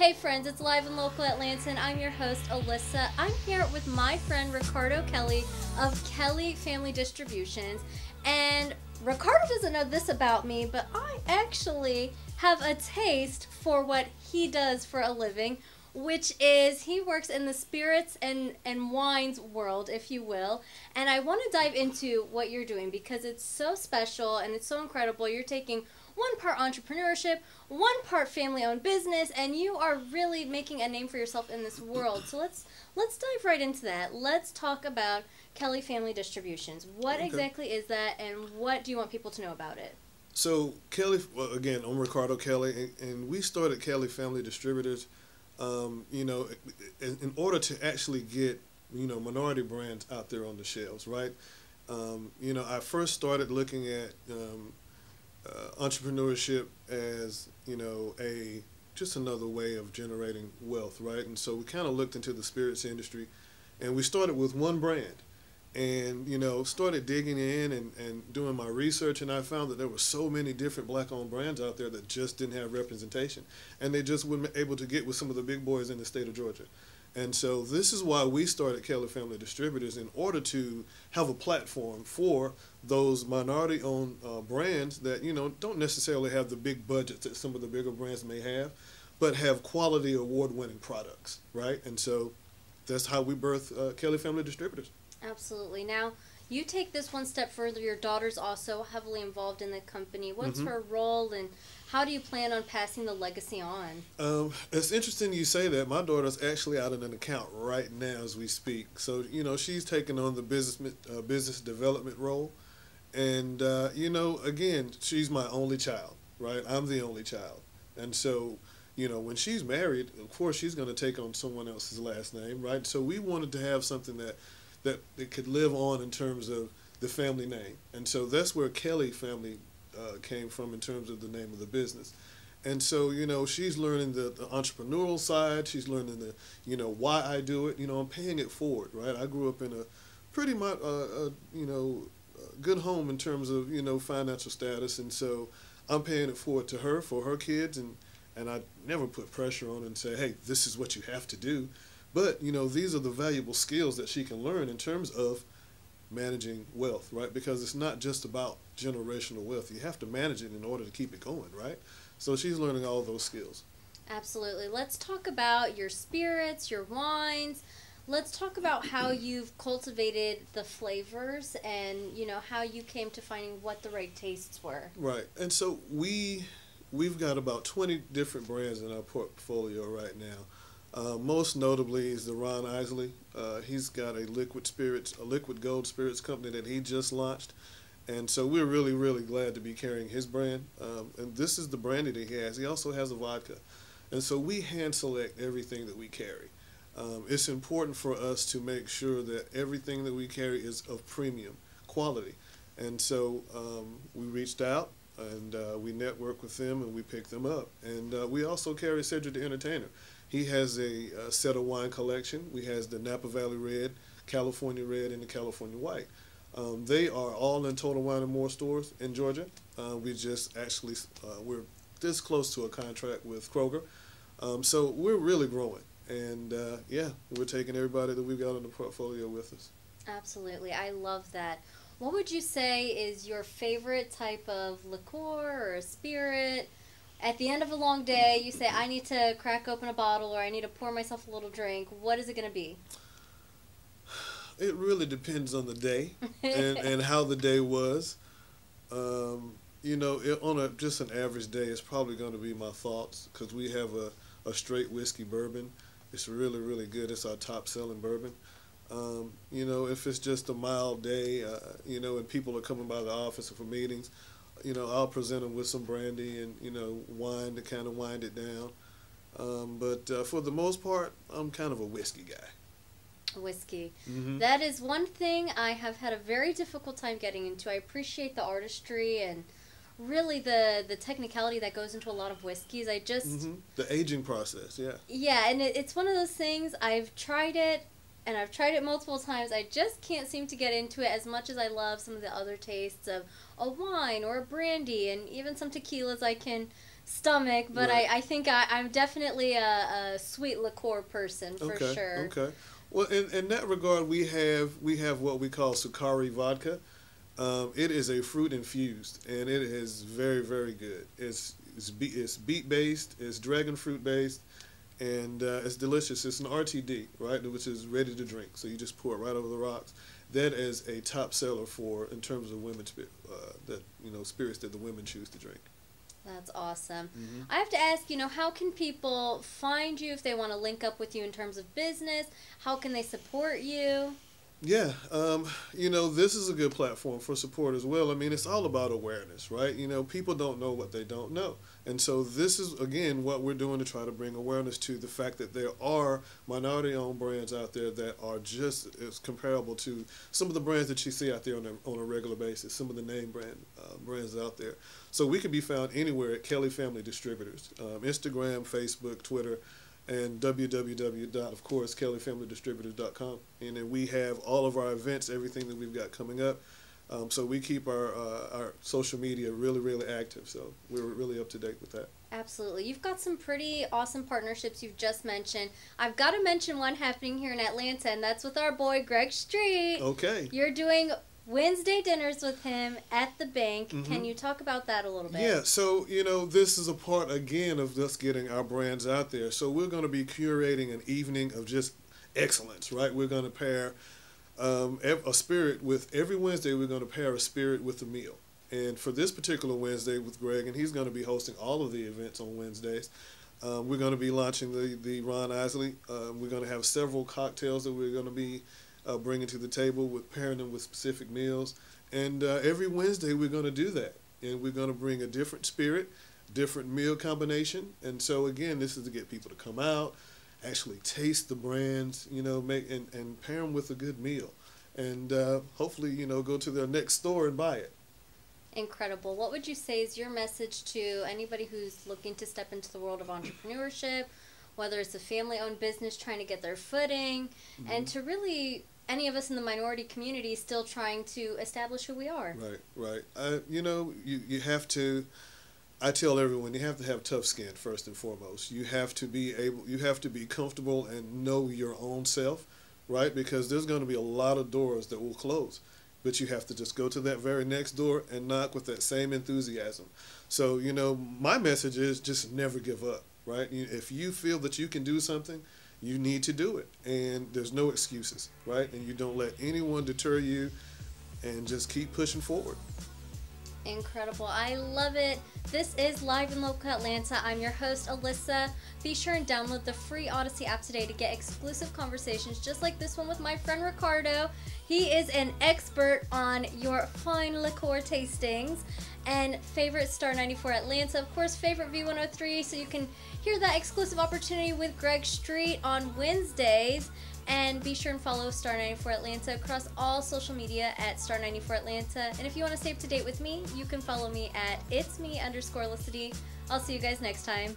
Hey friends, it's Live and Local Atlanta, and I'm your host, Alyssa. I'm here with my friend Ricardo Kelly of Kelly Family Distributions. And Ricardo doesn't know this about me, but I actually have a taste for what he does for a living, which is he works in the spirits and wines world, if you will. And I want to dive into what you're doing because it's so special and it's so incredible. You're taking one part entrepreneurship, one part family-owned business, and you are really making a name for yourself in this world. So let's dive right into that. Let's talk about Kelly Family Distributions. What exactly is that, and what do you want people to know about it? So Kelly, well, again, I'm Ricardo Kelly, and we started Kelly Family Distributors. In order to actually get minority brands out there on the shelves, right? I first started looking at entrepreneurship as a just another way of generating wealth, right? And so we kind of looked into the spirits industry, and we started with one brand, and started digging in and doing my research, and I found that there were so many different black-owned brands out there that just didn't have representation, and they just weren't able to get with some of the big boys in the state of Georgia. And so this is why we started Kelly Family Distributors, in order to have a platform for those minority-owned brands that don't necessarily have the big budgets that some of the bigger brands may have, but have quality award-winning products, right? And so that's how we birthed Kelly Family Distributors. Absolutely. Now, you take this one step further. Your daughter's also heavily involved in the company. What's her role, and how do you plan on passing the legacy on? It's interesting you say that. My daughter's actually out in an account right now as we speak. So, she's taking on the business development role. And, again, she's my only child, right? I'm the only child. And so, when she's married, of course, she's going to take on someone else's last name, right? So we wanted to have something that could live on in terms of the family name. And so that's where Kelly family came from in terms of the name of the business. And so, she's learning the entrepreneurial side. She's learning why I do it. I'm paying it forward, right? I grew up in a pretty much, good home in terms of, financial status. And so I'm paying it forward to her for her kids. And I never put pressure on her and say, hey, this is what you have to do. But, these are the valuable skills that she can learn in terms of managing wealth, right? Because it's not just about generational wealth. You have to manage it in order to keep it going, right? So she's learning all those skills. Absolutely. Let's talk about your spirits, your wines. Let's talk about how you've cultivated the flavors and, how you came to finding what the right tastes were. Right. And so we've got about 20 different brands in our portfolio right now. Most notably is the Ron Isley. He's got a liquid gold spirits company that he just launched. And so we're really, really glad to be carrying his brand. And this is the brandy that he has. He also has a vodka. And so we hand select everything that we carry. It's important for us to make sure that everything that we carry is of premium quality. And so we reached out and we networked with them and we picked them up. And we also carry Cedric the Entertainer. He has a set of wine collection. We has the Napa Valley Red, California Red, and the California White. They are all in Total Wine and More stores in Georgia. We just actually, we're this close to a contract with Kroger. So we're really growing. And we're taking everybody that we've got in the portfolio with us. Absolutely. I love that. What would you say is your favorite type of liqueur or a spirit? At the end of a long day, you say, I need to crack open a bottle or I need to pour myself a little drink. What is it going to be? It really depends on the day and how the day was. On just an average day, it's probably going to be my thoughts, because we have a straight whiskey bourbon. It's really, really good. It's our top-selling bourbon. If it's just a mild day, and people are coming by the office for meetings, I'll present them with some brandy and, wine to kind of wind it down. But for the most part, I'm kind of a whiskey guy. Whiskey. That is one thing I have had a very difficult time getting into. I appreciate the artistry and really the technicality that goes into a lot of whiskeys. I just... The aging process, yeah. Yeah, and it's one of those things, I've tried it, and I've tried it multiple times. I just can't seem to get into it as much as I love some of the other tastes of a wine or a brandy, and even some tequilas I can stomach, but Right. I think I'm definitely a sweet liqueur person for Okay. sure. Okay. Well, in that regard, we have what we call Sukari vodka. It is a fruit infused, and it is very very good. It's beet based, it's dragon fruit based, and it's delicious. It's an RTD, right, which is ready to drink. So you just pour it right over the rocks. That is a top seller for in terms of women's that spirits that the women choose to drink. That's awesome. Hmm. I have to ask, how can people find you if they want to link up with you in terms of business? How can they support you? Yeah, this is a good platform for support as well. I mean, it's all about awareness, right? People don't know what they don't know. And so this is, again, what we're doing to try to bring awareness to the fact that there are minority-owned brands out there that are just as comparable to some of the brands that you see out there on a regular basis, some of the name brands out there. So we can be found anywhere at Kelly Family Distributors, Instagram, Facebook, Twitter, and of course, kellyfamilydistributors.com. And then we have all of our events, everything that we've got coming up. So we keep our social media really, really active. So we're really up to date with that. Absolutely. You've got some pretty awesome partnerships you've just mentioned. I've got to mention one happening here in Atlanta, and that's with our boy Greg Street. Okay. You're doing Wednesday dinners with him at the bank. Mm-hmm. Can you talk about that a little bit? Yeah, so, this is a part, again, of us getting our brands out there. So we're going to be curating an evening of just excellence, right? We're going to pair a spirit with, every Wednesday, we're going to pair a spirit with a meal. And for this particular Wednesday with Greg, and he's going to be hosting all of the events on Wednesdays, we're going to be launching the Ron Isley. We're going to have several cocktails that we're going to be bringing to the table, with pairing them with specific meals. And every Wednesday we're going to do that. And we're going to bring a different spirit, different meal combination. And so, again, this is to get people to come out, actually taste the brands, make and pair them with a good meal. And hopefully, go to their next store and buy it. Incredible. What would you say is your message to anybody who's looking to step into the world of entrepreneurship, whether it's a family-owned business trying to get their footing, Mm-hmm. and to really any of us in the minority community still trying to establish who we are? Right. You have to. I tell everyone you have to have tough skin first and foremost. You have to be comfortable and know your own self, right? Because there's going to be a lot of doors that will close, but you have to just go to that very next door and knock with that same enthusiasm. So, my message is just never give up, right? If you feel that you can do something, you need to do it, and there's no excuses, right? And you don't let anyone deter you, and just keep pushing forward. Incredible. I love it. This is Live in Local Atlanta. I'm your host, Alyssa. Be sure and download the free Odyssey app today to get exclusive conversations just like this one with my friend Ricardo. He is an expert on your fine liqueur tastings. And favorite Star 94 Atlanta, of course, favorite V103, so you can hear that exclusive opportunity with Greg Street on Wednesdays. And be sure and follow Star 94 Atlanta across all social media at Star 94 Atlanta. And if you want to stay up to date with me, you can follow me at itsme_Alyssa D. I'll see you guys next time.